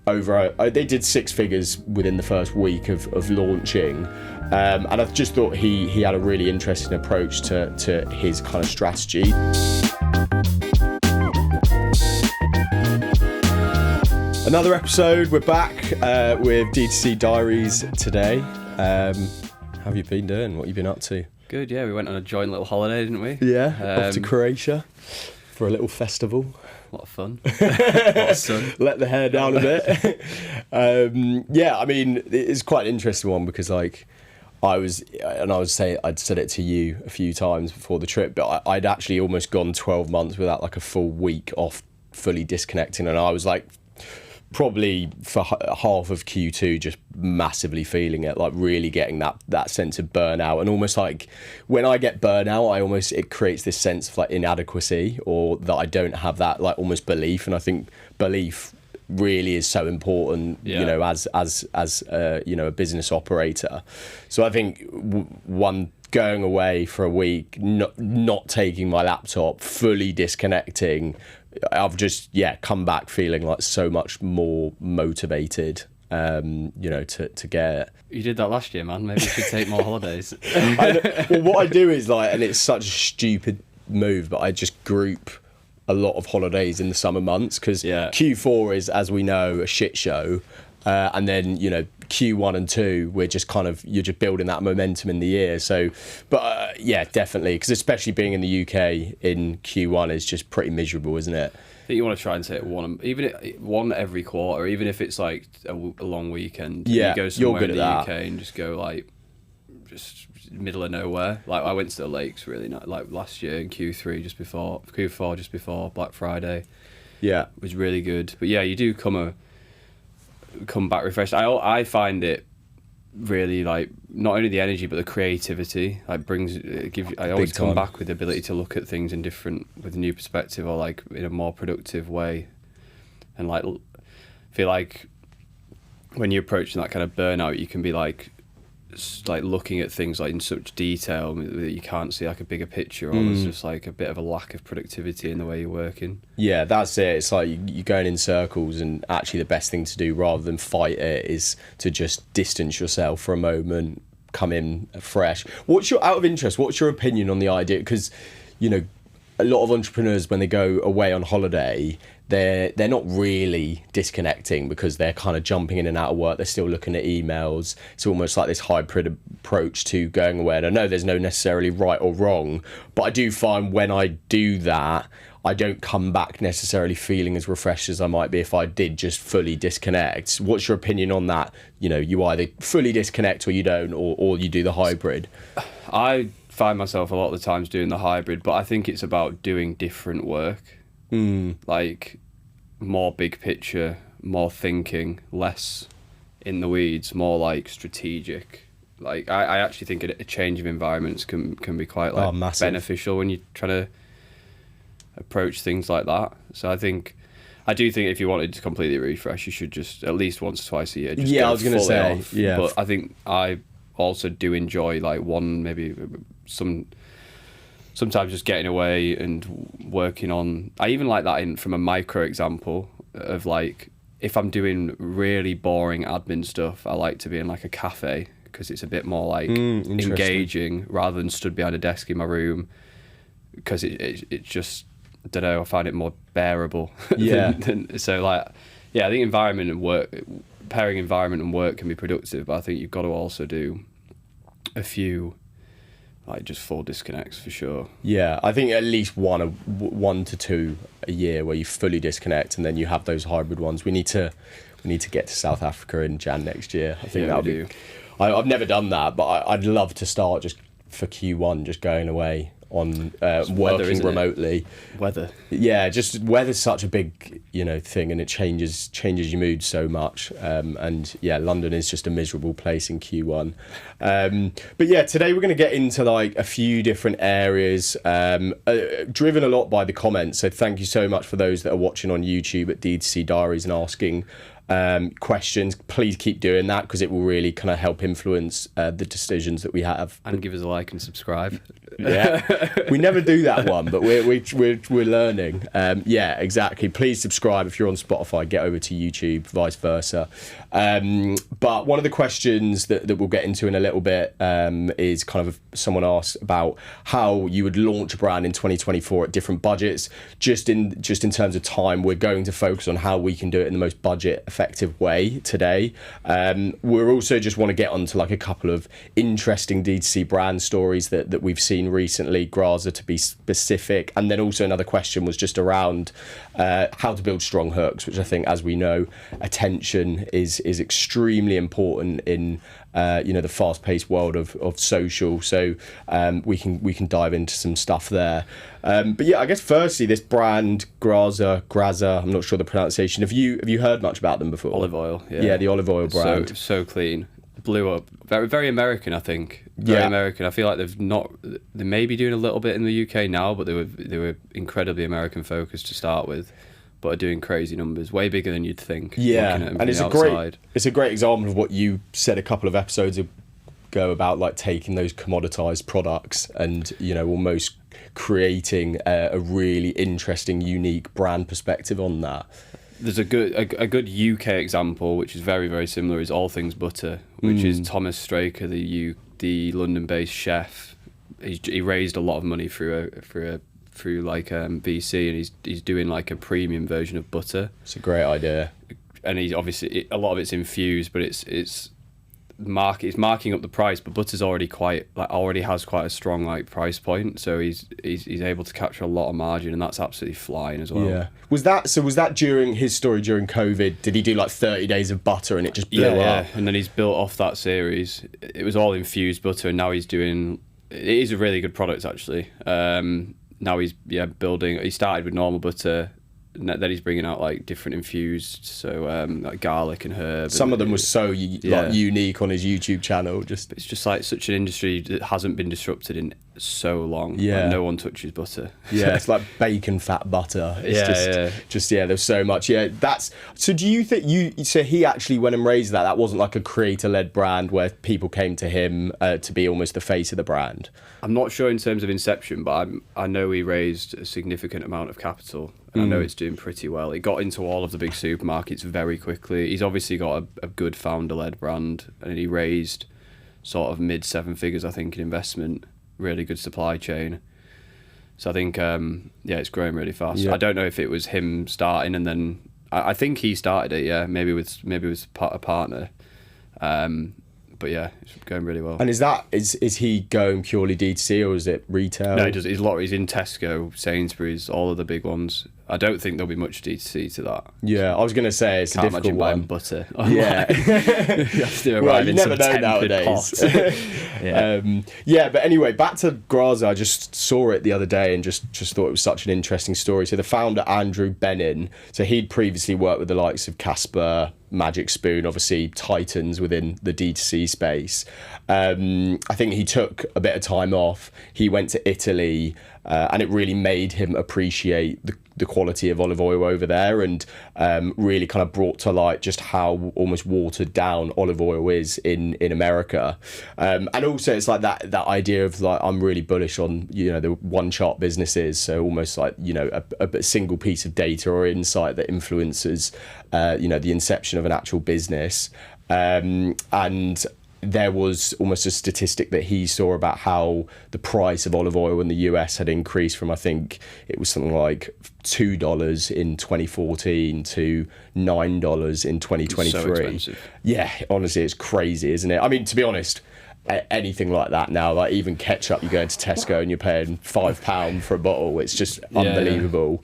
they did 6 figures within the first week of launching, and I just thought he had a really interesting approach to his kind of strategy. Another episode, we're back with D2C Diaries today. How have you been doing? What have you been up to? Good, yeah, we went on a joint little holiday, didn't we? Yeah, off to Croatia for a little festival. A lot of fun. A lot of sun. Let the hair down a bit. Yeah, I mean, it's quite an interesting one because like I'd said it to you a few times before the trip, but I'd actually almost gone 12 months without like a full week off fully disconnecting, and I was like probably for half of Q2 just massively feeling it, like really getting that sense of burnout. And almost like when I get burnout, it creates this sense of like inadequacy, or that I don't have that like almost belief. And I think belief really is so important, you know, as you know, a business operator. So I think one, going away for a week, not taking my laptop, fully disconnecting, I've just come back feeling like so much more motivated, you know, to get. You did that last year, man. Maybe you should take more holidays. Well, what I do is like, and it's such a stupid move, but I just group a lot of holidays in the summer months, because Q4 is, as we know, a shit show. And then, you know, Q1 and 2, we're just kind of, you're just building that momentum in the year. So, but yeah, definitely, because especially being in the UK in Q1 is just pretty miserable, isn't it? I think you want to try and take one every quarter, even if it's like a long weekend. Yeah, you go somewhere you're good in the at UK that. and just go like, just middle of nowhere. Like I went to the lakes really nice, like last year in Q4 just before Black Friday. Yeah, it was really good. But yeah, you do come back refreshed. I find it really like not only the energy but the creativity like I always come back with the ability to look at things with a new perspective, or like in a more productive way, and like feel like when you're approaching that kind of burnout, you can be like looking at things like in such detail that you can't see like a bigger picture, or there's just like a bit of a lack of productivity in the way you're working. Yeah, that's it. It's like you're going in circles, and actually the best thing to do rather than fight it is to just distance yourself for a moment, come in fresh. Out of interest, what's your opinion on the idea? Because, you know, a lot of entrepreneurs, when they go away on holiday, they're not really disconnecting, because they're kind of jumping in and out of work. They're still looking at emails. It's almost like this hybrid approach to going away. And I know there's no necessarily right or wrong, but I do find when I do that, I don't come back necessarily feeling as refreshed as I might be if I did just fully disconnect. What's your opinion on that? You know, you either fully disconnect or you don't, or you do the hybrid. I find myself a lot of the times doing the hybrid, but I think it's about doing different work. Like more big picture, more thinking, less in the weeds, more like strategic. Like I actually think a change of environments can be quite like beneficial when you're trying to approach things like that. So I do think if you wanted to completely refresh, you should just at least once or twice a year just go fully off. But I think I also do enjoy like sometimes just getting away and working on. I even like that from a micro example of like, if I'm doing really boring admin stuff, I like to be in like a cafe, because it's a bit more like engaging rather than stood behind a desk in my room, because it just, I don't know, I find it more bearable. So like, yeah, I think pairing environment and work can be productive, but I think you've got to also do a few like just full disconnects for sure. Yeah, I think at least one to two a year where you fully disconnect, and then you have those hybrid ones. We need to get to South Africa in Jan next year. I think that'll be. I've never done that, but I'd love to start just for Q1, just going away on working remotely. Weather. Yeah, just weather's such a big, you know, thing, and it changes your mood so much. And yeah, London is just a miserable place in Q1. But yeah, today we're going to get into like a few different areas, driven a lot by the comments. So thank you so much for those that are watching on YouTube at D2C Diaries and asking questions, please keep doing that, because it will really kind of help influence the decisions that we have. And give us a like and subscribe. Yeah, we never do that one, but we're learning. Yeah, exactly. Please subscribe if you're on Spotify. Get over to YouTube, vice versa. But one of the questions that we'll get into in a little bit is kind of, someone asked about how you would launch a brand in 2024 at different budgets. Just in terms of time, we're going to focus on how we can do it in the most budget effective way today. We're also just want to get onto like a couple of interesting D2C brand stories that we've seen recently, Graza to be specific. And then also another question was just around how to build strong hooks, which I think, as we know, attention is extremely important in the fast-paced world of social. So we can dive into some stuff there. But yeah, I guess firstly, this brand Graza, I'm not sure the pronunciation. Have you heard much about them before? Olive oil. Yeah, the olive oil brand. So clean. Blew up. Very, very American, I think. Very American. I feel like they may be doing a little bit in the UK now, but they were incredibly American focused to start with, but are doing crazy numbers, way bigger than you'd think. Yeah, and it's a great example of what you said a couple of episodes ago about like taking those commoditized products and almost creating a really interesting, unique brand perspective on that. There's a good UK example, which is very, very similar, is All Things Butter, which is Thomas Straker, the London-based chef. He raised a lot of money through like VC, and he's doing like a premium version of butter. It's a great idea. And he's obviously, a lot of it's infused, but it's marking up the price, but butter's already has quite a strong like price point, so he's able to capture a lot of margin, and that's absolutely flying as well. Yeah. Was that during his story during COVID? Did he do like 30 days of butter and it just blew up? Yeah, and then he's built off that series. It was all infused butter, and now he's doing. It is a really good product actually. Now he's building. He started with normal butter. Then he's bringing out like different infused, so like garlic and herbs. Some of them were so like unique on his YouTube channel. It's just like such an industry that hasn't been disrupted in so long. Yeah, like, no one touches butter. Yeah, it's like bacon fat butter. It's there's so much. Yeah, that's. So do you think so he actually went and raised that? That wasn't like a creator-led brand where people came to him to be almost the face of the brand. I'm not sure in terms of inception, but I know he raised a significant amount of capital. And I know it's doing pretty well. It got into all of the big supermarkets very quickly. He's obviously got a good founder-led brand, and he raised sort of mid-seven figures, I think, in investment. Really good supply chain. So I think, it's growing really fast. Yeah. I don't know if it was him starting, and then I think he started it. Yeah, maybe with a partner. But yeah, it's going really well. And is he going purely D2C or is it retail? No, he does. He's in Tesco, Sainsbury's, all of the big ones. I don't think there'll be much D2C to that. Yeah, I was going to say it's a difficult one. Butter. Yeah. You have to well, you never know nowadays. But anyway, back to Graza. I just saw it the other day and just thought it was such an interesting story. So the founder, Andrew Benin, so he'd previously worked with the likes of Casper, Magic Spoon, obviously titans within the D2C space. I think he took a bit of time off. He went to Italy, and it really made him appreciate the quality of olive oil over there, and really kind of brought to light just how almost watered down olive oil is in America. And also it's like that idea of like, I'm really bullish on, the one chart businesses. So almost like, a single piece of data or insight that influences, the inception of an actual business. And there was almost a statistic that he saw about how the price of olive oil in the US had increased from, I think it was something like $2 in 2014 to $9 in 2023. So expensive. Yeah, honestly, it's crazy, isn't it? I mean, to be honest, anything like that now, like even ketchup, you go into Tesco and you're paying £5 for a bottle. It's just unbelievable.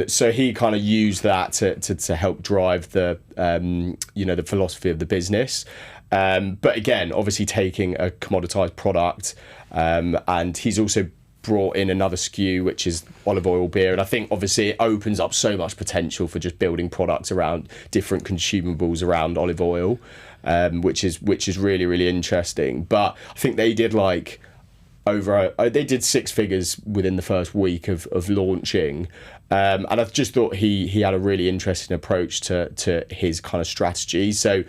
So he kind of used that to help drive the the philosophy of the business. But again, obviously taking a commoditized product, and he's also brought in another SKU, which is olive oil beer. And I think obviously it opens up so much potential for just building products around different consumables around olive oil, which is really, really interesting. But I think they did like they did 6 figures within the first week of launching. And I just thought he had a really interesting approach to his kind of strategy. So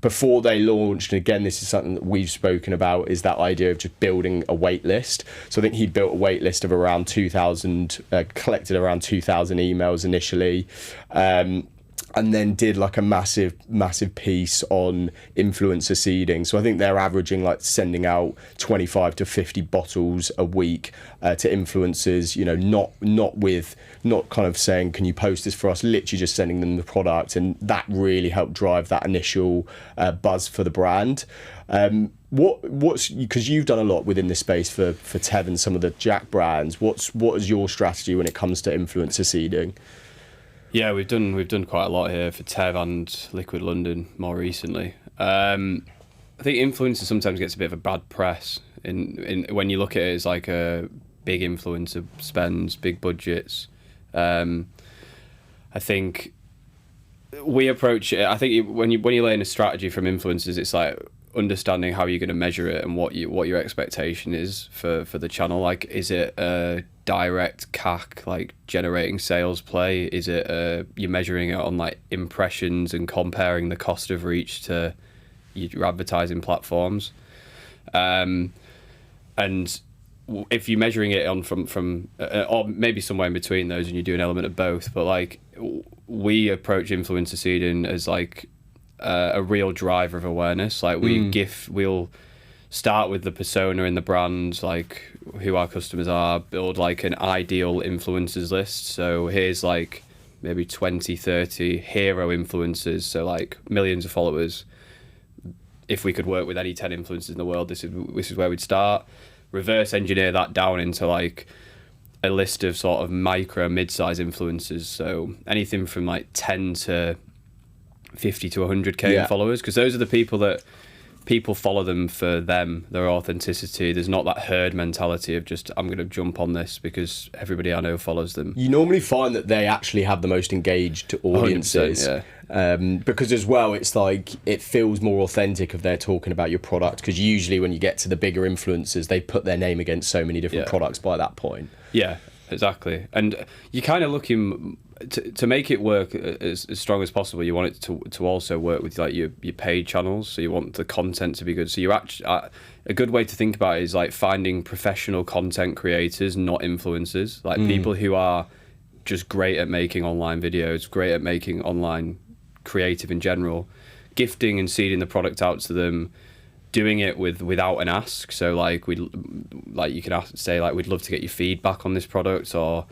before they launched, and again, this is something that we've spoken about, is that idea of just building a wait list. So I think he built a wait list of around 2,000, collected around 2,000 emails initially. And then did like a massive piece on influencer seeding. So I think they're averaging like sending out 25 to 50 bottles a week to influencers, you know, not kind of saying, can you post this for us? Literally just sending them the product. And that really helped drive that initial buzz for the brand. What's because you've done a lot within this space for Tev and some of the Jack brands. What is your strategy when it comes to influencer seeding? Yeah, we've done quite a lot here for Tev and Liquid London more recently. I think influencer sometimes gets a bit of a bad press in when you look at it as like a big influencer spends big budgets. I think we approach it. I think when you lay in a strategy from influencers, it's like understanding how you're going to measure it and what your expectation is for the channel. Like, is it a direct CAC, like generating sales play? Is it you're measuring it on like impressions and comparing the cost of reach to your advertising platforms? And if you're measuring it on from or maybe somewhere in between those, and you do an element of both, but like we approach influencer seeding as like a real driver of awareness. Like we'll start with the persona in the brand, like who our customers are, build like an ideal influencers list. So here's like maybe 20, 30 hero influencers, so like millions of followers. If we could work with any 10 influencers in the world, this is where we'd start. Reverse engineer that down into like a list of sort of micro, mid-size influencers. So anything from like 10 to 50 to 100k followers, because those are the people follow them for their authenticity. There's not that herd mentality of just, I'm going to jump on this because everybody I know follows them. You normally find that they actually have the most engaged audiences. 100%, because as well, it's like, it feels more authentic if they're talking about your product, because usually when you get to the bigger influencers, they put their name against so many different products by that point. Yeah, exactly. And you're kind of looking to make it work as strong as possible. You want it to also work with like your paid channels. So you want the content to be good. So you actually a good way to think about it is like finding professional content creators, not influencers, like people who are just great at making online videos, great at making online creative in general, gifting and seeding the product out to them, doing it without an ask. So like you can say like, we'd love to get your feedback on this product, or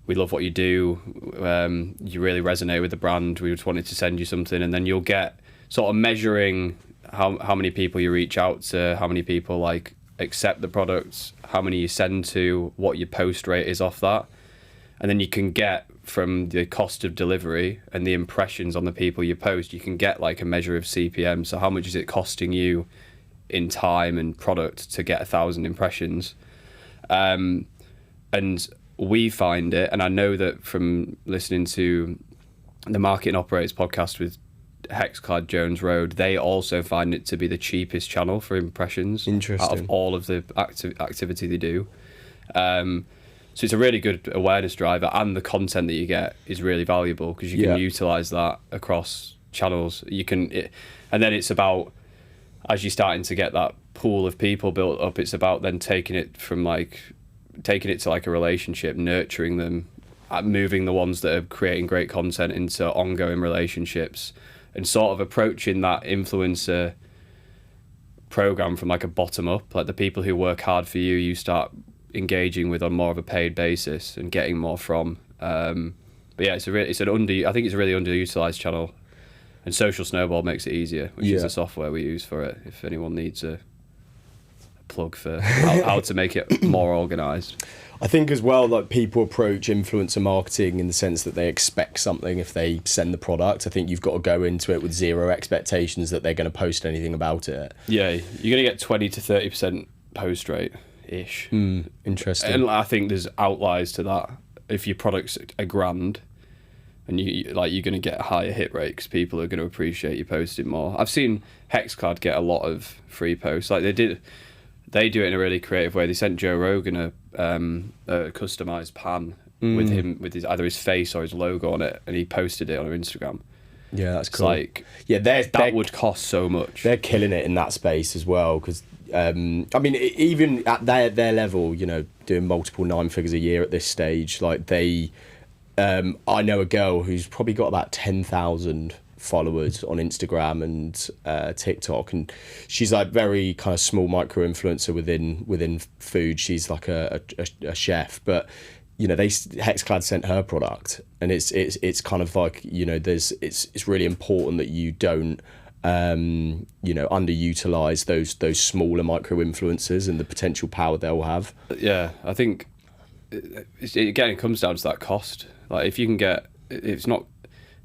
we love what you do, you really resonate with the brand, we just wanted to send you something. And then you'll get sort of measuring how many people you reach out to, how many people like accept the products, how many you send to, what your post rate is off that. And then you can get from the cost of delivery and the impressions on the people you post, you can get like a measure of CPM. So how much is it costing you in time and product to get 1,000 impressions? And we find it, and I know that from listening to the Marketing Operators podcast with Hexclad Jones Road, they also find it to be the cheapest channel for impressions. Interesting. Out of all of the activity they do. So it's a really good awareness driver, and the content that you get is really valuable because you can utilize that across channels. And then it's about, as you're starting to get that pool of people built up, it's about then taking it to like a relationship, nurturing them, moving the ones that are creating great content into ongoing relationships, and sort of approaching that influencer program from like a bottom up. Like the people who work hard for you, you start engaging with on more of a paid basis and getting more from. But yeah, I think it's a really underutilized channel, and Social Snowball makes it easier, which is the software we use for it. If anyone needs a plug for how to make it more organized. I think as well, like people approach influencer marketing in the sense that they expect something if they send the product. I think you've got to go into it with zero expectations that they're going to post anything about it. Yeah, you're going to get 20 to 30% post rate ish. Interesting. And I think there's outliers to that. If your product's $1,000 and you're going to get a higher hit rate because people are going to appreciate you posting more. I've seen Hexclad get a lot of free posts. Like they do it in a really creative way. They sent Joe Rogan a customized pan with him, with either his face or his logo on it, and he posted it on Instagram. Yeah, that's cool. Like, yeah, that would cost so much. They're killing it in that space as well, because I mean, even at their level, you know, doing multiple 9 figures a year at this stage, like I know a girl who's probably got about 10,000 followers on Instagram and TikTok, and she's like very kind of small micro influencer within food. She's like a chef, but you know, Hexclad sent her product, and it's kind of like, you know, it's really important that you don't you know, underutilize those smaller micro influencers and the potential power they'll have. Yeah, I think again it comes down to that cost. Like, if you can get, it's not,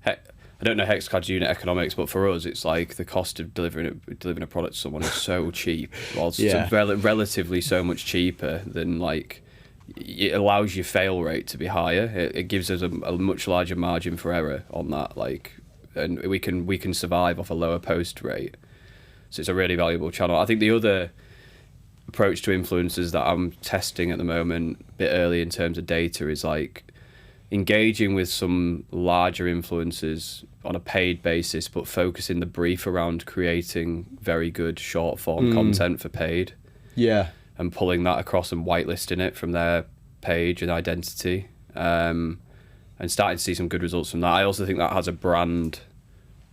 I don't know Hexclad's unit economics, but for us, it's like the cost of delivering a product to someone is so cheap. Well, it's relatively so much cheaper than, like, it allows your fail rate to be higher. It gives us a much larger margin for error on that, like, and we can survive off a lower post rate. So it's a really valuable channel. I think the other approach to influencers that I'm testing at the moment, a bit early in terms of data, is like engaging with some larger influencers on a paid basis, but focusing the brief around creating very good short form content for paid. Yeah. And pulling that across and whitelisting it from their page and identity, and starting to see some good results from that. I also think that has a brand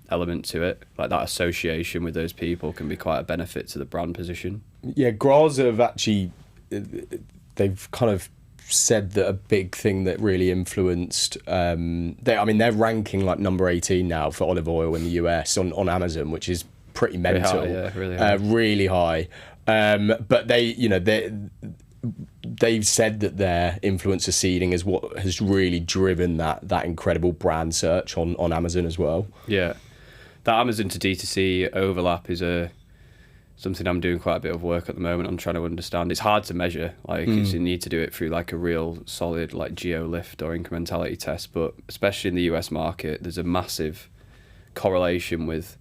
element to it. Like, that association with those people can be quite a benefit to the brand position. Yeah, Graz have actually, they've kind of said that a big thing that really influenced, they're ranking like number 18 now for olive oil in the US on Amazon, which is pretty mental. Really high, yeah, really high. Really high. But they've said that their influencer seeding is what has really driven that incredible brand search on Amazon as well. Yeah, that Amazon to D2C overlap is something I'm doing quite a bit of work at the moment. I'm trying to understand. It's hard to measure. Like, you need to do it through like a real solid like geo lift or incrementality test. But especially in the US market, there's a massive correlation with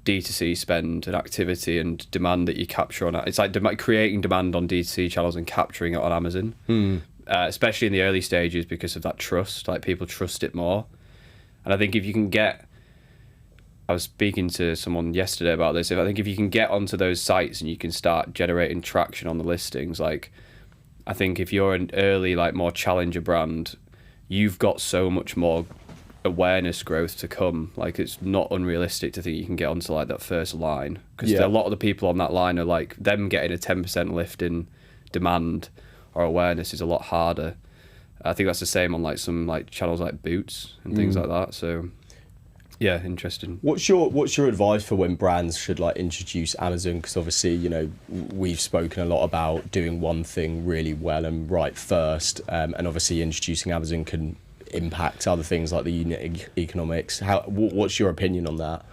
D2C spend and activity and demand that you capture on it. It's like creating demand on D2C channels and capturing it on Amazon, especially in the early stages, because of that trust. Like, people trust it more. And I think if you can get, I was speaking to someone yesterday about this, I think if you can get onto those sites and you can start generating traction on the listings, like, I think if you're an early, like, more challenger brand, you've got so much more awareness growth to come. Like, it's not unrealistic to think you can get onto like that first line, because a lot of the people on that line are like, them getting a 10% lift in demand or awareness is a lot harder. I think that's the same on like some like channels like Boots and things like that. So yeah, interesting. What's your advice for when brands should like introduce Amazon? Because obviously, you know, we've spoken a lot about doing one thing really well and right first, and obviously introducing Amazon can impact other things like the unit economics. What's your opinion on that?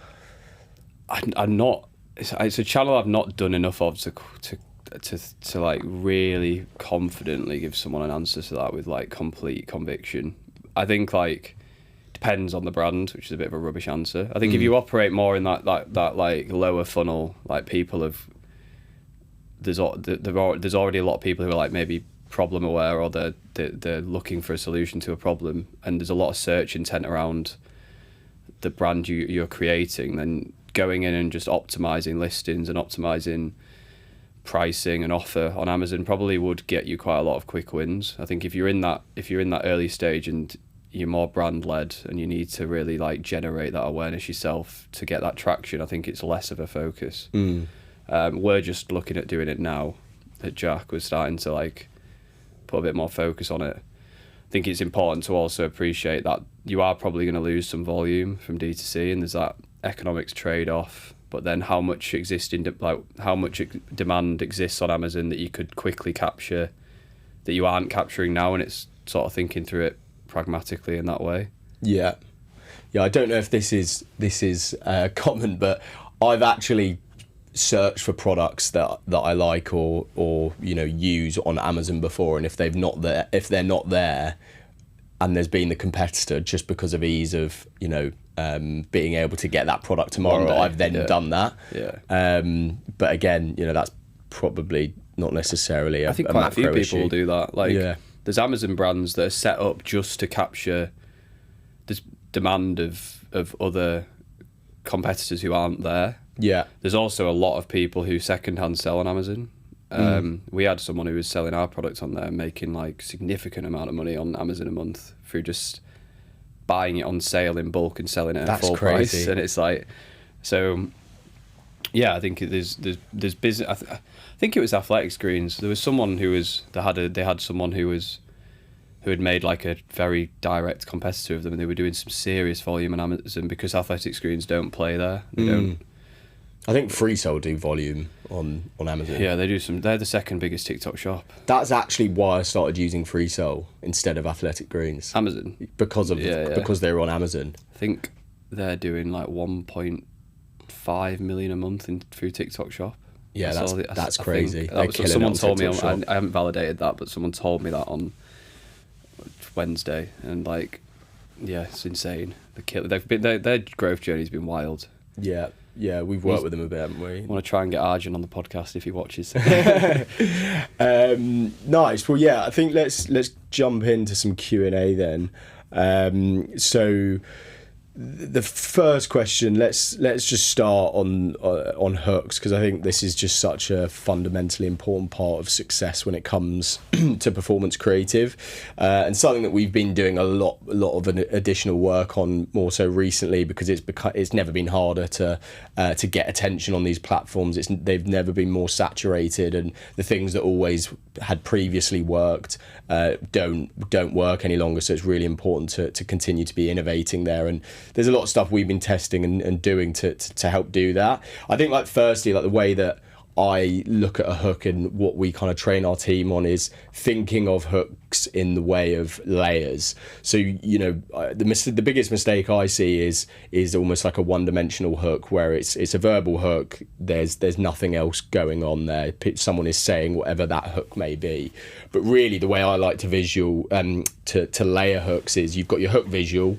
I'm not. It's a channel I've not done enough of to like really confidently give someone an answer to that with like complete conviction. I think like depends on the brand, which is a bit of a rubbish answer. I think if you operate more in that like lower funnel, like people have, there's already a lot of people who are like maybe problem aware, or they're looking for a solution to a problem, and there's a lot of search intent around the brand you're creating. Then going in and just optimizing listings and optimizing pricing and offer on Amazon probably would get you quite a lot of quick wins. I think if you're in that early stage and you're more brand led and you need to really like generate that awareness yourself to get that traction, I think it's less of a focus. We're just looking at doing it now at Jack. We're starting to like put a bit more focus on it. I think it's important to also appreciate that you are probably going to lose some volume from D2C, and there's that economics trade-off. But then how much demand exists on Amazon that you could quickly capture that you aren't capturing now, and it's sort of thinking through it pragmatically in that way. Yeah, I don't know if this is common, but I've actually search for products that I like or you know use on Amazon before, and if they're not there and there's been the competitor, just because of ease of, you know, being able to get that product tomorrow, I've then done that. But again, you know, that's probably not necessarily I think a quite a few macro people issue. will do that. Like, there's Amazon brands that are set up just to capture this demand of other competitors who aren't there. Yeah. There's also a lot of people who secondhand sell on Amazon. We had someone who was selling our product on there, making like significant amount of money on Amazon a month through just buying it on sale in bulk and selling it at full price. And it's like, so yeah, I think there's business. I think it was Athletics Greens. There was someone who was they had someone who had made like a very direct competitor of them, and they were doing some serious volume on Amazon because Athletics Greens don't play there. They don't. I think Freesell do volume on Amazon. Yeah, they do some. They're the second biggest TikTok shop. That's actually why I started using Freesell instead of Athletic Greens. Amazon, because they were on Amazon. I think they're doing like 1.5 million a month through TikTok shop. Yeah, that's crazy. Someone told me. I haven't validated that, but someone told me that on Wednesday, and like, yeah, it's insane. Their growth journey's been wild. Yeah, we've worked with him a bit, haven't we? I want to try and get Arjun on the podcast if he watches. Nice. Well, yeah, I think let's jump into some Q&A then. So the first question, let's just start on hooks, because I think this is just such a fundamentally important part of success when it comes to performance creative, and something that we've been doing a lot of additional work on more so recently, because it's never been harder to get attention on these platforms. They've never been more saturated, and the things that always had previously worked don't work any longer. So it's really important to continue to be innovating there, and there's a lot of stuff we've been testing and doing to help do that. I think, like, firstly, like the way that I look at a hook and what we kind of train our team on is thinking of hooks in the way of layers. So, you know, the biggest mistake I see is almost like a one-dimensional hook, where it's a verbal hook. There's nothing else going on there. Someone is saying whatever that hook may be. But really, the way I like to to layer hooks is you've got your hook visual,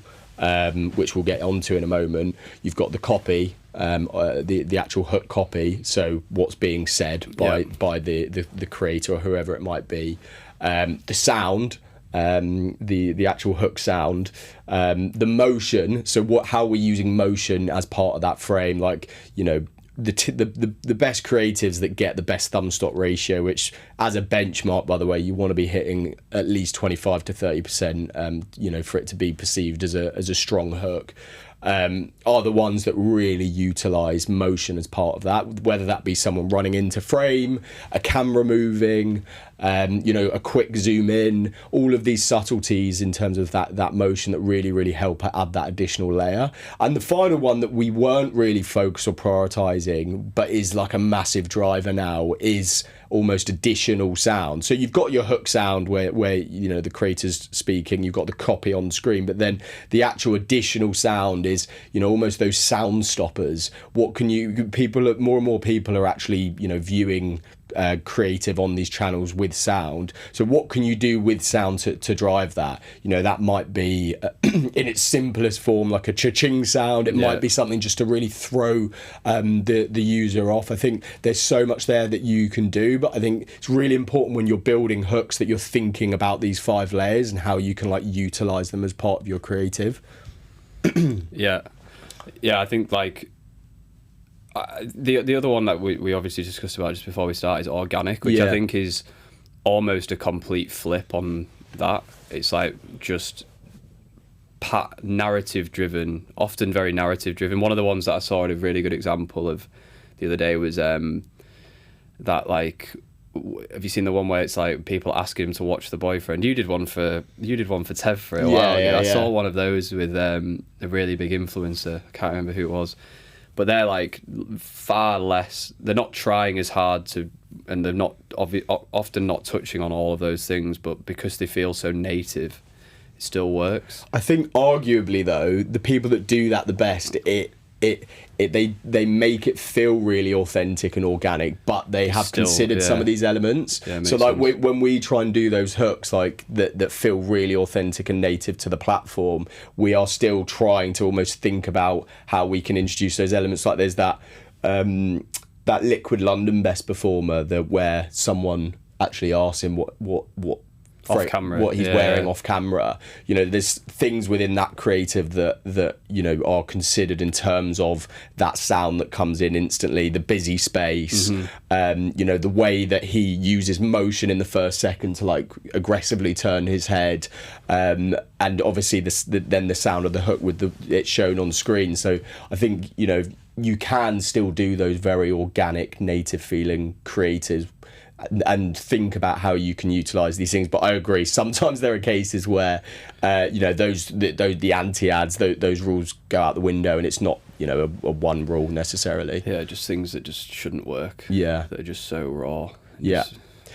which we'll get onto in a moment. You've got the copy, the actual hook copy, so what's being said by the creator or whoever it might be. The sound, the actual hook sound, the motion. So how we're using motion as part of that frame, like, you know, the best creatives that get the best thumb stock ratio, which as a benchmark, by the way, you want to be hitting at least 25 to 30%, you know, for it to be perceived as a strong hook, are the ones that really utilize motion as part of that, whether that be someone running into frame, a camera moving, you know, a quick zoom in, all of these subtleties in terms of that motion that really help add that additional layer. And the final one that we weren't really focused or prioritizing, but is like a massive driver now, is almost additional sound. So you've got your hook sound where you know the creator's speaking, you've got the copy on screen, but then the actual additional sound is, you know, almost those sound stoppers. More and more people are actually, you know, viewing creative on these channels with sound. So what can you do with sound to drive that? You know, that might be in its simplest form like a cha-ching sound. It might be something just to really throw the user off. I think there's so much there that you can do, but I think it's really important when you're building hooks that you're thinking about these 5 layers and how you can like utilize them as part of your creative. yeah I think like the other one that we obviously discussed about just before we start is organic, which I think is almost a complete flip on that. It's like just narrative driven, often very narrative driven. One of the ones that I saw a really good example of the other day was that, like, have you seen the one where it's like people asking him to watch The Boyfriend? You did one for Tev for a while. I saw one of those with a really big influencer. I can't remember who it was. But they're like far less, they're not trying as hard to, and they're not often not touching on all of those things, but because they feel so native, it still works. I think arguably though, the people that do that the best, they make it feel really authentic and organic, but they have considered some of these elements. So like when we try and do those hooks like that feel really authentic and native to the platform, we are still trying to almost think about how we can introduce those elements. Like there's that that Liquid London best performer, where someone actually asks him what off camera, what he's wearing off camera. You know, there's things within that creative that you know are considered in terms of that sound that comes in instantly, the busy space, you know, the way that he uses motion in the first second to like aggressively turn his head, and obviously then the sound of the hook with it shown on screen. So I think, you know, you can still do those very organic, native feeling creatives and think about how you can utilize these things. But I agree, sometimes there are cases where you know, the anti-ads, those rules go out the window, and it's not, you know, a one rule necessarily. Just things that just shouldn't work, that are just so raw.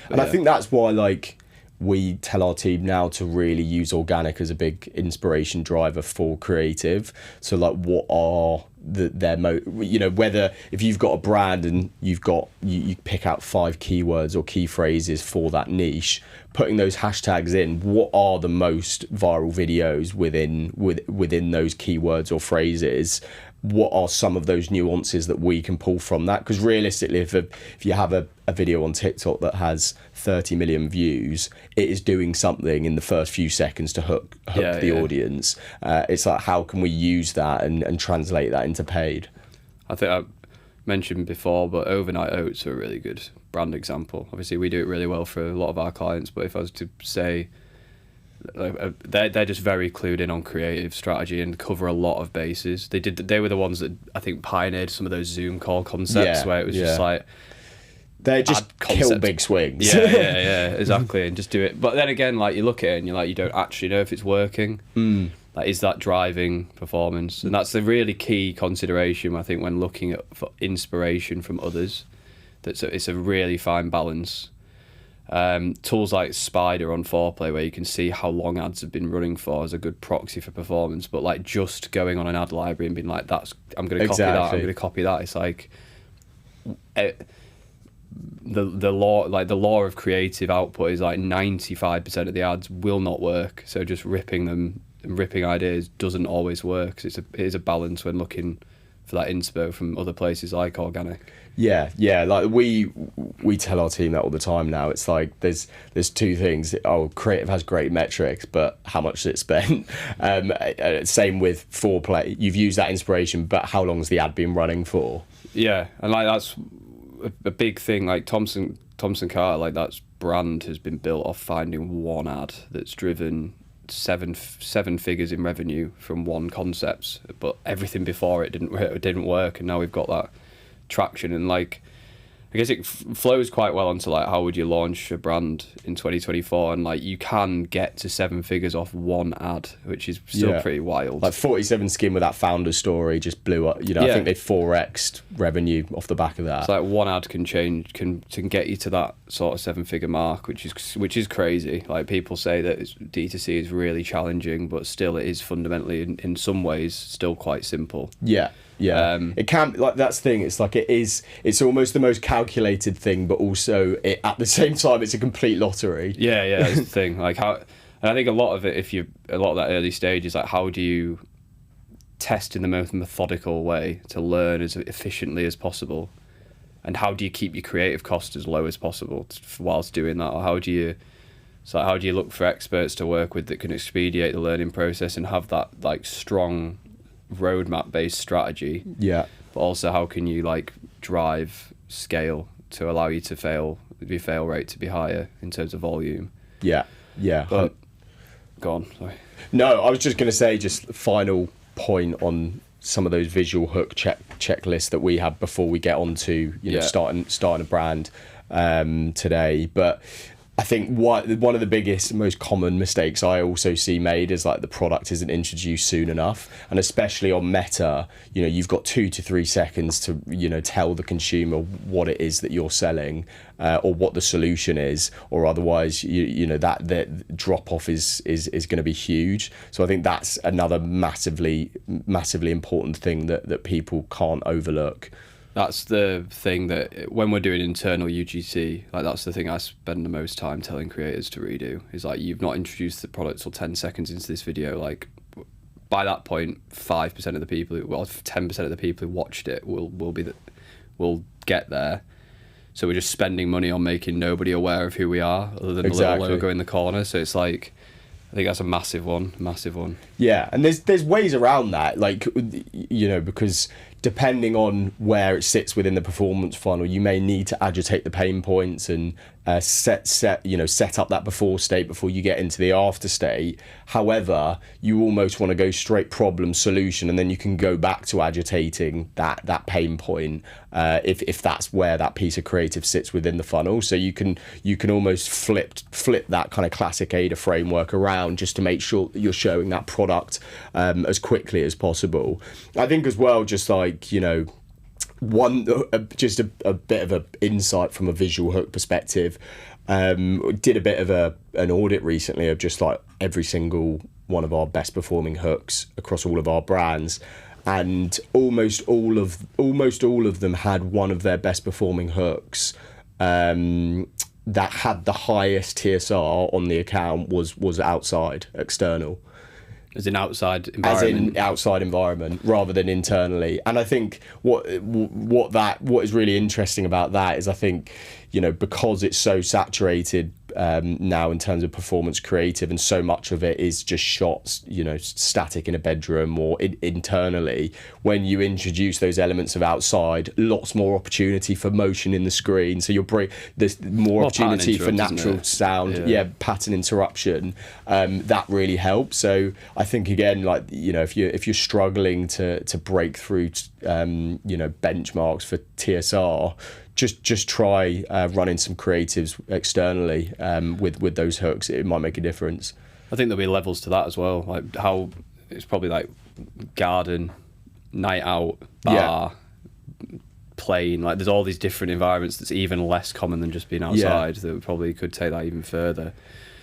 And I think that's why, like, we tell our team now to really use organic as a big inspiration driver for creative. So like, what are you know, whether if you've got a brand and you pick out 5 keywords or key phrases for that niche, putting those hashtags in, what are the most viral videos within those keywords or phrases? What are some of those nuances that we can pull from that? Because realistically, if you have a video on TikTok that has 30 million views, it is doing something in the first few seconds to hook the audience. It's like, how can we use that and translate that into paid? I think I mentioned before, but overnight oats are a really good brand example. Obviously, we do it really well for a lot of our clients, but if I was to say, they're just very clued in on creative strategy and cover a lot of bases. They were the ones that I think pioneered some of those Zoom call concepts, where it was just like, they just kill big swings. Exactly, and just do it. But then again, like, you look at it and you're like, you don't actually know if it's working. Like, is that driving performance? And that's the really key consideration, I think, when looking for inspiration from others. It's a really fine balance. Tools like Spider on Foreplay, where you can see how long ads have been running for, is a good proxy for performance. But like, just going on an ad library and being like, I'm going to copy that, I'm going to copy that. It's like the law of creative output is like 95% of the ads will not work. So just ripping ideas doesn't always work. So it is a balance when looking for that inspo from other places like organic. Like we tell our team that all the time now. It's like there's two things. Creative has great metrics, but how much did it spend? Same with Foreplay. You've used that inspiration, but how long has the ad been running for? And like, that's a big thing. Like Thompson Carter, like, that brand has been built off finding one ad that's driven seven figures in revenue from one concept, but everything before it didn't work, and now we've got that traction. And like, I guess it flows quite well onto like, how would you launch a brand in 2024? And like, you can get to 7 figures off one ad, which is still pretty wild. Like 47 Skin with that founder story just blew up. You know, I think they 4x'd revenue off the back of that. It's like one ad can get you to that sort of 7-figure mark, which is crazy. Like, people say that D2C is really challenging, but still it is fundamentally in some ways still quite simple. It can, like, that's the thing. It's like, it's almost the most calculated thing, but also at the same time it's a complete lottery. That's the thing. Like, how, and I think a lot of it, a lot of that early stage is like, how do you test in the most methodical way to learn as efficiently as possible, and how do you keep your creative cost as low as possible whilst doing that? Or how do you look for experts to work with that can expedite the learning process and have that like strong roadmap based strategy, but also how can you like drive scale to allow you to your fail rate to be higher in terms of volume. But go on, sorry. No, I was just going to say, just final point on some of those visual hook checklists that we have before we get on to starting a brand today. But I think one of the biggest, most common mistakes I also see made is like, the product isn't introduced soon enough, and especially on Meta, you've got 2 to 3 seconds to tell the consumer what it is that you're selling, or what the solution is, or otherwise that drop off is going to be huge. So I think that's another massively important thing that people can't overlook. That's the thing that when we're doing internal UGC, like, that's the thing I spend the most time telling creators to redo, is like, you've not introduced the product till 10 seconds into this video. Like, by that point, 5% of the people, 10% of the people who watched it will get there. So we're just spending money on making nobody aware of who we are, other than the little logo in the corner. So it's like, I think that's a massive one. Yeah, and there's ways around that, like, you know, because depending on where it sits within the performance funnel, you may need to agitate the pain points and set up that before state before you get into the after state. However, you almost want to go straight problem solution, and then you can go back to agitating that pain point if that's where that piece of creative sits within the funnel. So you can almost flip that kind of classic ADA framework around, just to make sure that you're showing that product as quickly as possible. I think as well, just like, you know, just a bit of an insight from a visual hook perspective. Did a bit of an audit recently of just like every single one of our best performing hooks across all of our brands, and almost all of them had one of their best performing hooks that had the highest TSR on the account was external. As in outside environment, rather than internally. And I think what is really interesting about that is, I think, you know, because it's so saturated now in terms of performance creative, and so much of it is just shots, you know, static in a bedroom or internally, when you introduce those elements of outside, lots more opportunity for motion in the screen. So there's more opportunity for natural sound, pattern interruption. That really helps. So I think, again, like, you know, if you're struggling to break through you know, benchmarks for TSR, just try running some creatives externally with those hooks. It might make a difference. I think there'll be levels to that as well. Like, how it's probably like garden, night out, bar, plane. Like, there's all these different environments that's even less common than just being outside. That probably could take that even further.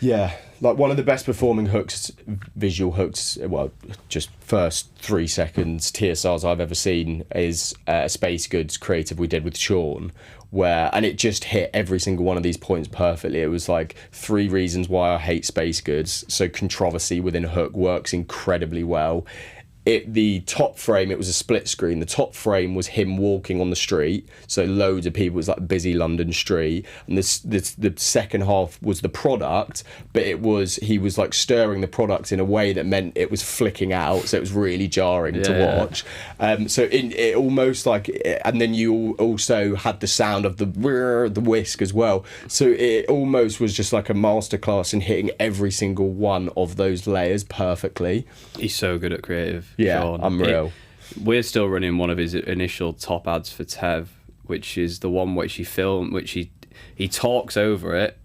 Yeah, like one of the best performing hooks, visual hooks, well, just first 3 seconds TSRs I've ever seen is a Space Goods creative we did with Sean, and it just hit every single one of these points perfectly. It was like 3 reasons why I hate Space Goods. So controversy within a hook works incredibly well. The top frame, it was a split screen. The top frame was him walking on the street, so loads of people. It was like a busy London street, and the second half was the product, but he was like stirring the product in a way that meant it was flicking out, so it was really jarring to watch. So it almost like, and then you also had the sound of the whisk as well. So it almost was just like a masterclass in hitting every single one of those layers perfectly. He's so good at creative. Yeah, Sean. unreal. We're still running one of his initial top ads for Tev, which is the one which he filmed, which he talks over it,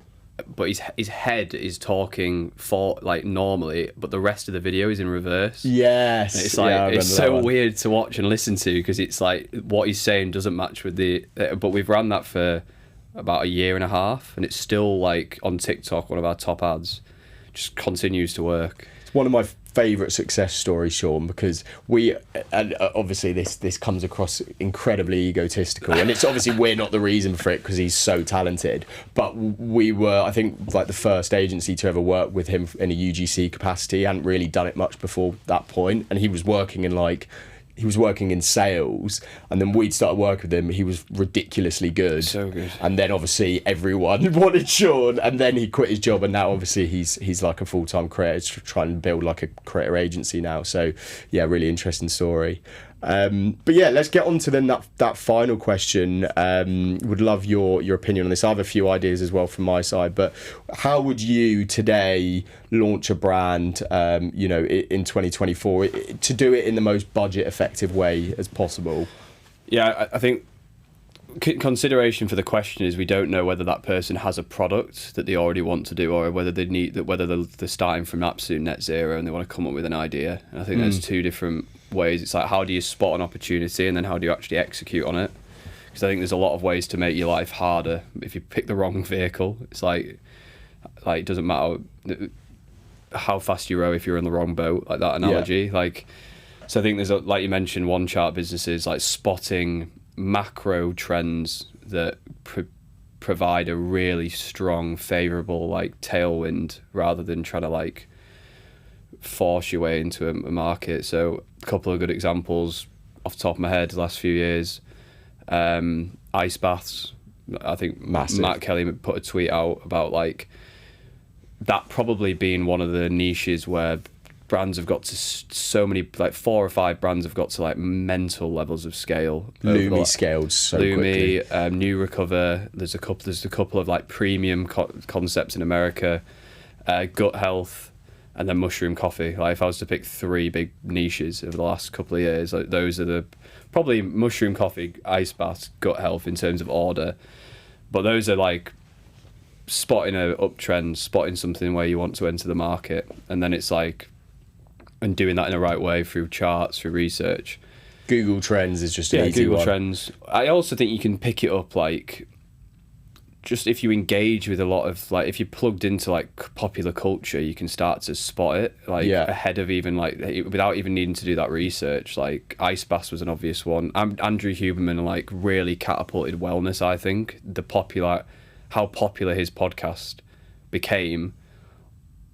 but his head is talking for like normally, but the rest of the video is in reverse. Yes, and it's like it's so weird to watch and listen to, because it's like what he's saying doesn't match with the. But we've ran that for about 1.5 years, and it's still like on TikTok, one of our top ads. Just continues to work. It's one of my favourite success stories, Sean, because and obviously this comes across incredibly egotistical, and it's obviously we're not the reason for it because he's so talented, but we were, I think, like the first agency to ever work with him in a UGC capacity. He hadn't really done it much before that point, and he was working in sales, and then we'd started working with him. He was ridiculously good. So good. And then obviously everyone wanted Sean, and then he quit his job, and now obviously he's like a full-time creator, trying to build like a creator agency now. So yeah, really interesting story. But yeah, let's get on to then that final question. Would love your opinion on this. I have a few ideas as well from my side, but how would you today launch a brand, you know, in 2024 to do it in the most budget effective way as possible? Yeah, I think consideration for the question is we don't know whether that person has a product that they already want to do, or whether they're starting from absolute net zero and they want to come up with an idea. And I think there's two different ways. It's like, how do you spot an opportunity, and then how do you actually execute on it? Because I think there's a lot of ways to make your life harder if you pick the wrong vehicle. It's like it doesn't matter how fast you row if you're in the wrong boat, like that analogy. Yeah. Like, so I think there's like you mentioned, one chart businesses, like spotting macro trends that provide a really strong, favourable like tailwind, rather than trying to like force your way into a market. So a couple of good examples off the top of my head the last few years. Ice baths. I think Massive. Matt Kelly put a tweet out about like that probably being one of the niches where brands have got to so many, like 4 or 5 brands have got to like mental levels of scale. Lumi scaled so quickly. New Recover. There's a couple of like premium concepts in America. Gut health, and then mushroom coffee. Like if I was to pick 3 big niches over the last couple of years, like those are probably mushroom coffee, ice baths, gut health in terms of order. But those are like spotting a uptrend, spotting something where you want to enter the market, and then it's like, and doing that in the right way through charts, through research. Google Trends is just an easy Google one. Trends. I also think you can pick it up like just if you engage with a lot of like, if you're plugged into like popular culture, you can start to spot it like ahead of even like without even needing to do that research. Like ice baths was an obvious one. Andrew Huberman like really catapulted wellness. I think how popular his podcast became,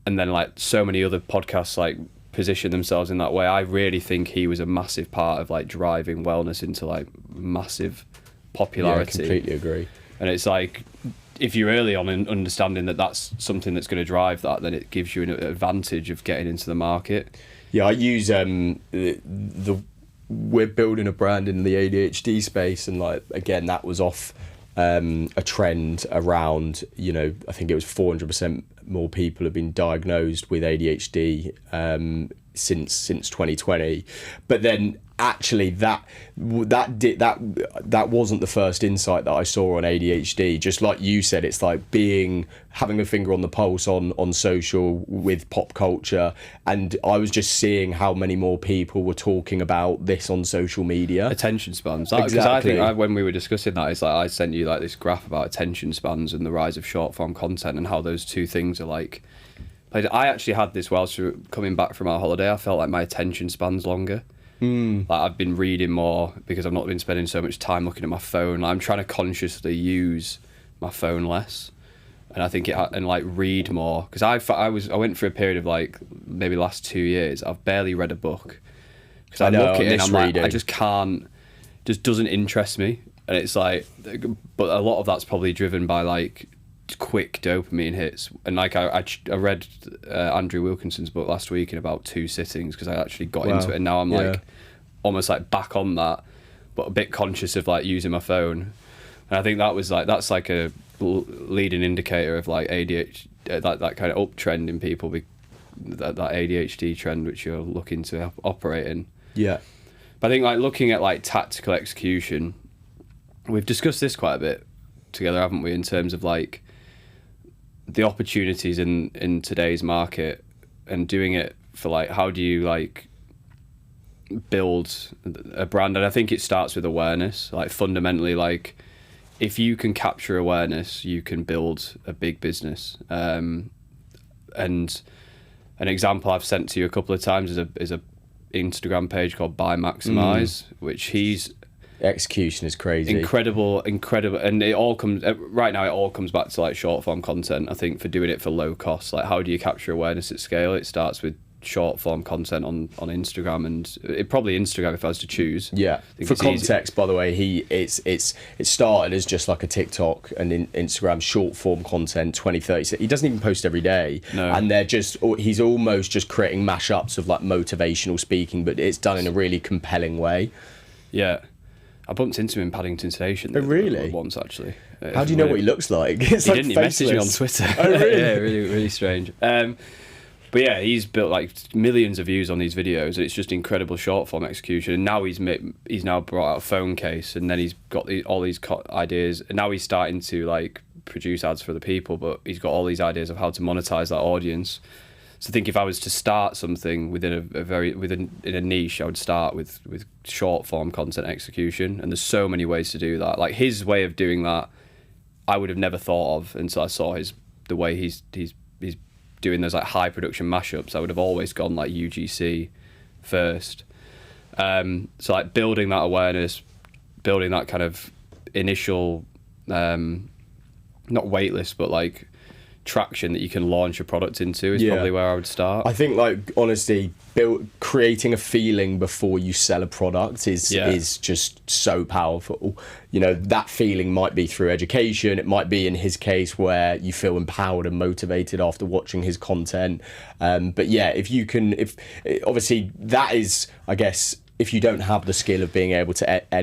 and then like so many other podcasts like position themselves in that way. I really think he was a massive part of like driving wellness into like massive popularity. Yeah, I completely agree. And it's like, if you're early on in understanding that that's something that's going to drive that, then it gives you an advantage of getting into the market. Yeah, I use we're building a brand in the ADHD space, and like again, that was off a trend around, you know, I think it was 400% more people have been diagnosed with ADHD since 2020, but then actually that wasn't the first insight that I saw on ADHD. Just like you said, it's like having a finger on the pulse on social with pop culture, and I was just seeing how many more people were talking about this on social media. Attention spans. Because I think when we were discussing that, it's like I sent you like this graph about attention spans and the rise of short form content, and how those two things are like. I actually had this whilst we were coming back from our holiday. I felt like my attention span's longer. Like I've been reading more because I've not been spending so much time looking at my phone. I'm trying to consciously use my phone less, and I think read more, because I went through a period of like maybe last 2 years I've barely read a book, because I look at it and I'm like, I just can't, just doesn't interest me. And it's like, but a lot of that's probably driven by like quick dopamine hits. And like I read Andrew Wilkinson's book last week in about 2 sittings, because I actually got into it, and now I'm like almost like back on that, but a bit conscious of like using my phone. And I think that's like a leading indicator of like ADHD, that kind of uptrend in people, that ADHD trend which you're looking to operate in. But I think like looking at like tactical execution, we've discussed this quite a bit together, haven't we, in terms of like the opportunities in today's market, and doing it for like, how do you like build a brand? And I think it starts with awareness. Like fundamentally, like if you can capture awareness, you can build a big business. And an example I've sent to you a couple of times is a Instagram page called Buy Maximize, which execution is crazy, incredible, and it all comes right now. It all comes back to like short form content. I think for doing it for low cost, like how do you capture awareness at scale? It starts with short form content on Instagram, and probably Instagram if I was to choose. For context, by the way, it started as just like a TikTok and Instagram short form content, 20-30. He doesn't even post every day, and he's almost just creating mashups of like motivational speaking, but it's done in a really compelling way. I bumped into him in Paddington Station. Oh, really? Once, actually. How do you know what he looks like? He messaged me on Twitter. Oh, really? Yeah, really, really strange. But yeah, he's built like millions of views on these videos. It's just incredible short form execution. And now he's now brought out a phone case, and then he's got all these ideas. And now he's starting to like produce ads for the people, but he's got all these ideas of how to monetize that audience. So I think if I was to start something within in a niche, I would start with short form content execution, and there's so many ways to do that. Like his way of doing that, I would have never thought of until I saw the way he's doing those like high production mashups. I would have always gone like UGC first. So like building that awareness, building that kind of initial not wait list, but like traction that you can launch a product into is probably where I would start. I think, like, honestly, creating a feeling before you sell a product is just so powerful. You know, that feeling might be through education. It might be, in his case, where you feel empowered and motivated after watching his content. But yeah, if obviously that is, I guess, if you don't have the skill of being able to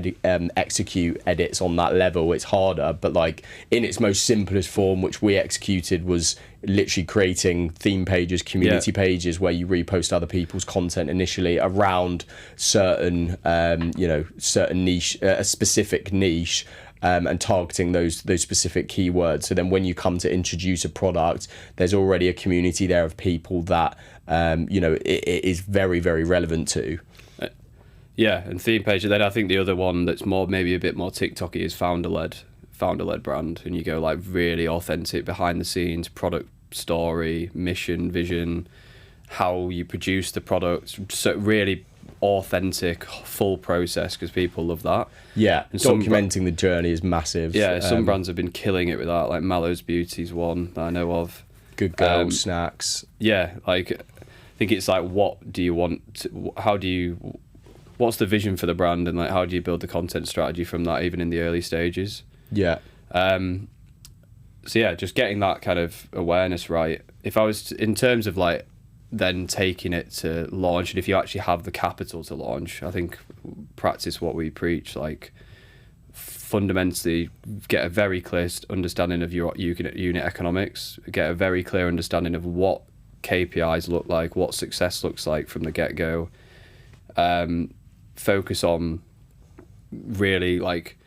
execute edits on that level, it's harder. But like, in its most simplest form, which we executed, was literally creating theme pages, community pages, where you repost other people's content initially around certain, certain niche, a specific niche. And targeting those specific keywords. So then when you come to introduce a product, there's already a community there of people that, it is very, very relevant to. Yeah, and theme page. And then I think the other one that's maybe a bit more TikTok-y is founder-led brand. And you go like really authentic, behind the scenes, product story, mission, vision, how you produce the product. So really authentic, full process, because people love that. Yeah, and documenting the journey is massive. Yeah, some brands have been killing it with that, like Mallow's Beauty's one that I know of. Good Girl Snacks. Yeah, like, I think it's like, what do you want? What's the vision for the brand, and like, how do you build the content strategy from that, even in the early stages? Yeah. So yeah, just getting that kind of awareness right. If I was in terms of like then taking it to launch, and if you actually have the capital to launch, I think practice what we preach. Like, fundamentally, get a very clear understanding of your unit economics. Get a very clear understanding of what KPIs look like, what success looks like from the get-go. Focus on really like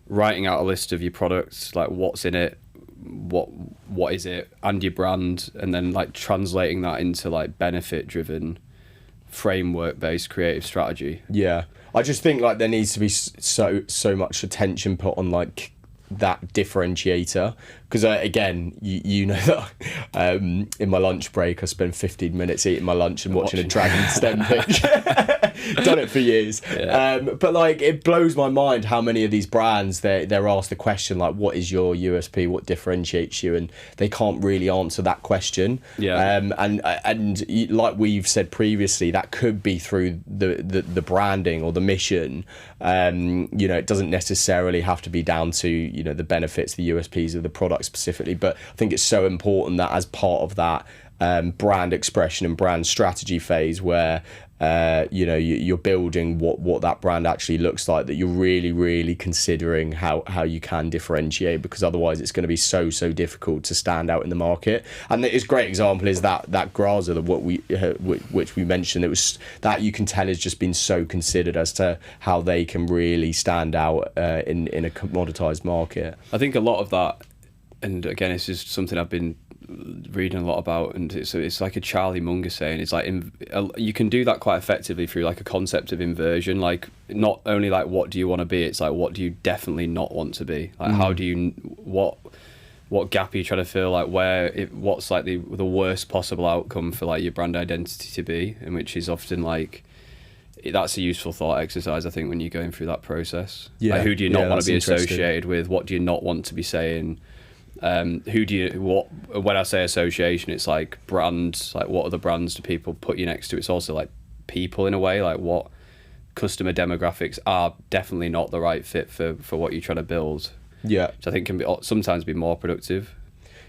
writing out a list of your products, like what's in it, what is it, and your brand, and then like translating that into like benefit driven, framework based creative strategy. Yeah, I just think like there needs to be so much attention put on like that differentiator, because again, you know that in my lunch break I spend 15 minutes eating my lunch and watching a dragon stem pitch. Done it for years. But like, it blows my mind how many of these brands they're asked the question like, what is your USP, what differentiates you, and they can't really answer that question. And like we've said previously, that could be through the branding or the mission. It doesn't necessarily have to be down to the benefits, the USPs of the product specifically, but I think it's so important that as part of that brand expression and brand strategy phase, where you're building what that brand actually looks like, that you're really, really considering how you can differentiate, because otherwise it's going to be so difficult to stand out in the market. And it's a great example is that Graza, which we mentioned, it was that you can tell has just been so considered as to how they can really stand out in a commoditized market. I think a lot of that, and again, it's just something I've been reading a lot about, and it's like a Charlie Munger saying, it's like you can do that quite effectively through like a concept of inversion. Like, not only like what do you want to be, it's like what do you definitely not want to be. Like, how do you what gap are you trying to fill, like what's like the worst possible outcome for like your brand identity to be, and which is often like, that's a useful thought exercise, I think, when you're going through that process. Like, who do you not want to be associated with? What do you not want to be saying? When I say association, it's like brands, like what other brands do people put you next to? It's also like people in a way, like what customer demographics are definitely not the right fit for what you're trying to build. Yeah. Which I think can sometimes be more productive.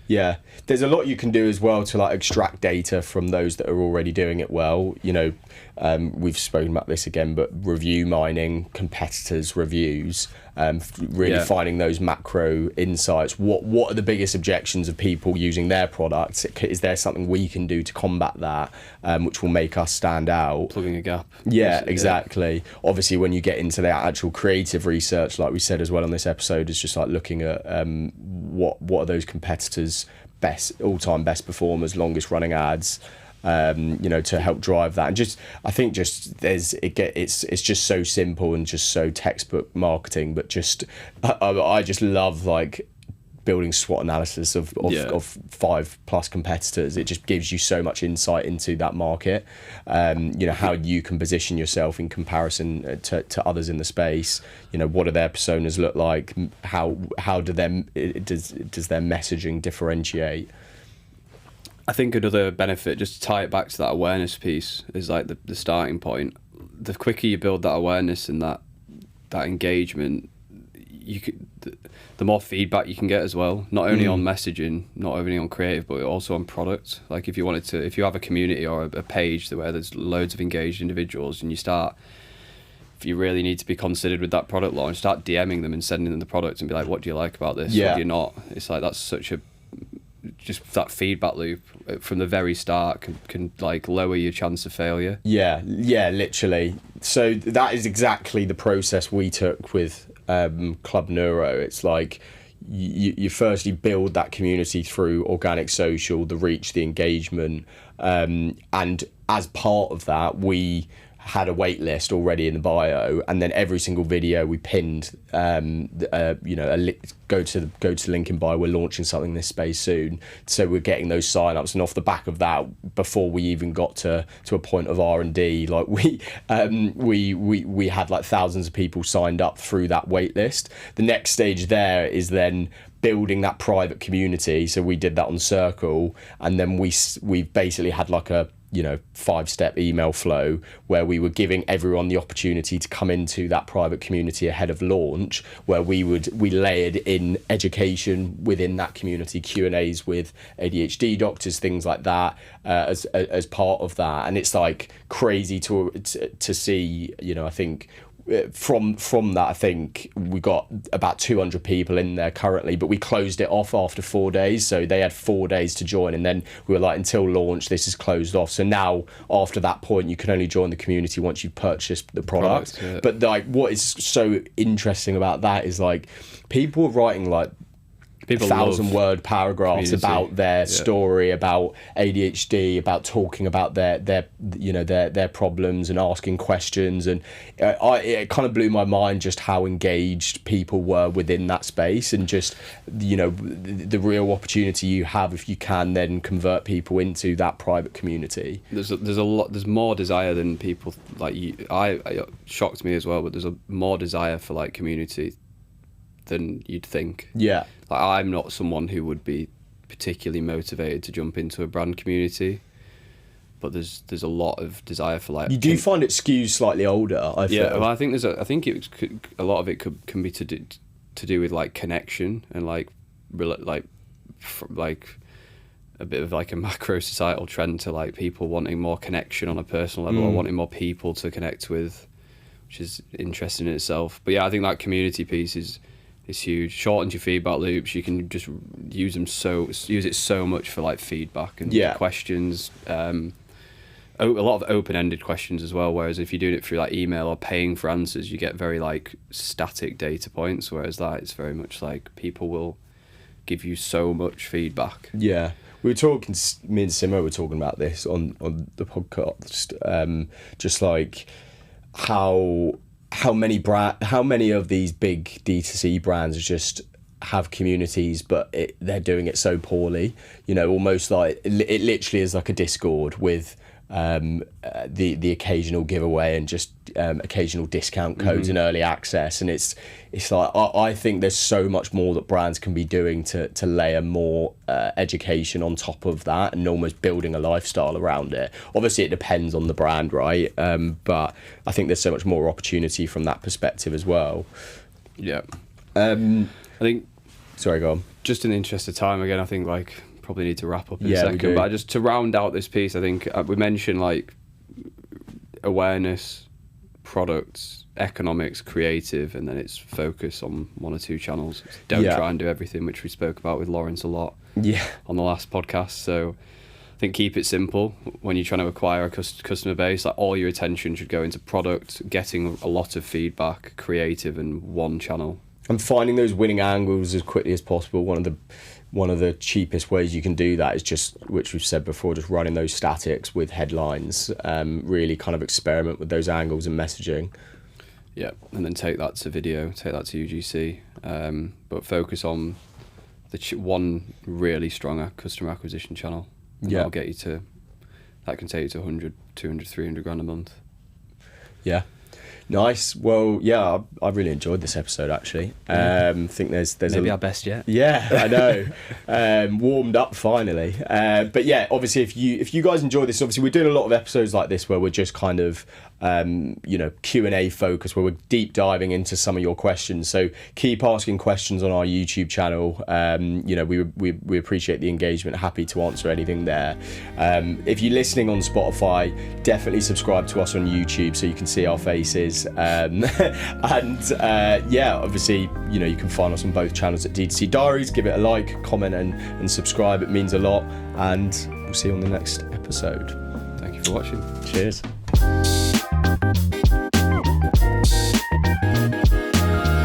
Yeah, there's a lot you can do as well to like extract data from those that are already doing it well. We've spoken about this again, but review mining, competitors' reviews, finding those macro insights. What are the biggest objections of people using their products? Is there something we can do to combat that, which will make us stand out? Plugging a gap. Yeah, exactly. Yeah. Obviously, when you get into the actual creative research, like we said as well on this episode, is just like looking at what are those competitors' all-time best performers, longest running ads, to help drive that. And I think it's just so simple and just so textbook marketing, but I just love like building SWOT analysis of 5+ competitors. It just gives you so much insight into that market, how you can position yourself in comparison to others in the space. What do their personas look like? How does their messaging differentiate? I think another benefit, just to tie it back to that awareness piece, is like the starting point. The quicker you build that awareness and that engagement, the more feedback you can get as well. Not only on messaging, not only on creative, but also on product. Like if you have a community or a page where there's loads of engaged individuals, and if you really need to be considered with that product launch, start DMing them and sending them the product and be like, what do you like about this? What do you not? It's like, that's such just that feedback loop from the very start can like lower your chance of failure. Yeah, literally. So that is exactly the process we took with Club Neuro. It's like you firstly build that community through organic social, the reach, the engagement, and as part of that, we had a wait list already in the bio, and then every single video we pinned go to the link in bio, we're launching something in this space soon, so we're getting those sign-ups. And off the back of that, before we even got to a point of R&D, like we had like thousands of people signed up through that wait list. The next stage there is then building that private community. So we did that on Circle, and then we basically had like a 5-step email flow where we were giving everyone the opportunity to come into that private community ahead of launch, where we layered in education within that community, Q&As with ADHD doctors, things like that, as part of that. And it's like crazy to see, I think from that, I think we got about 200 people in there currently, but we closed it off after 4 days. So they had 4 days to join, and then we were like, until launch, this is closed off. So now after that point, you can only join the community once you've purchased the product. Yeah. But like, what is so interesting about that is like, people are writing like 1,000-word paragraphs community. About their story, about ADHD, about talking about their problems and asking questions, and it kind of blew my mind just how engaged people were within that space, and just the real opportunity you have if you can then convert people into that private community. There's more desire than people like you. It shocked me as well, but there's more desire for like community than you'd think. Yeah. Like, I'm not someone who would be particularly motivated to jump into a brand community, but there's a lot of desire for like. You do find it skews slightly older. I feel. Well, I think a lot of it can be to do with like connection and like a bit of like a macro societal trend to like people wanting more connection on a personal level, or wanting more people to connect with, which is interesting in itself. But yeah, I think that community piece is huge. Shortens your feedback loops. You can just use it so much for like feedback and questions. A lot of open-ended questions as well. Whereas if you're doing it through like email or paying for answers, you get very like static data points. Whereas that it's very much like people will give you so much feedback. Yeah, we were talking. Me and Simo were talking about this on the podcast. Just like how many of these big D2C brands just have communities, but they're doing it so poorly. Almost like it literally is like a Discord with the occasional giveaway and just occasional discount codes and early access. And it's like, I think there's so much more that brands can be doing to layer more education on top of that, and almost building a lifestyle around it. Obviously it depends on the brand, right? But I think there's so much more opportunity from that perspective as well. Yeah. I think, sorry, go on. Just in the interest of time again, I think like probably need to wrap up in a second, but just to round out this piece, I think we mentioned like awareness, products, economics, creative, and then it's focus on one or two channels. Don't try and do everything, which we spoke about with Lawrence a lot on the last podcast. So I think keep it simple when you're trying to acquire a customer base. Like, all your attention should go into product, getting a lot of feedback, creative, and one channel. And finding those winning angles as quickly as possible. One of the cheapest ways you can do that is just, which we've said before, just running those statics with headlines. Really kind of experiment with those angles and messaging. Yeah, and then take that to video, take that to UGC, but focus on one really strong customer acquisition channel. That'll get you that can take you to 100, 200, 300 grand a month. Yeah. Nice. Well, yeah, I really enjoyed this episode actually. I think there's maybe our best yet. Yeah, I know. Warmed up finally. But yeah, obviously if you guys enjoy this, obviously we're doing a lot of episodes like this where we're just kind of Q&A focused, where we're deep diving into some of your questions. So keep asking questions on our YouTube channel. We appreciate the engagement. Happy to answer anything there. If you're listening on Spotify, definitely subscribe to us on YouTube so you can see our faces. Obviously, you can find us on both channels at D2C Diaries. Give it a like, comment, and subscribe. It means a lot. And we'll see you on the next episode. Thank you for watching. Cheers.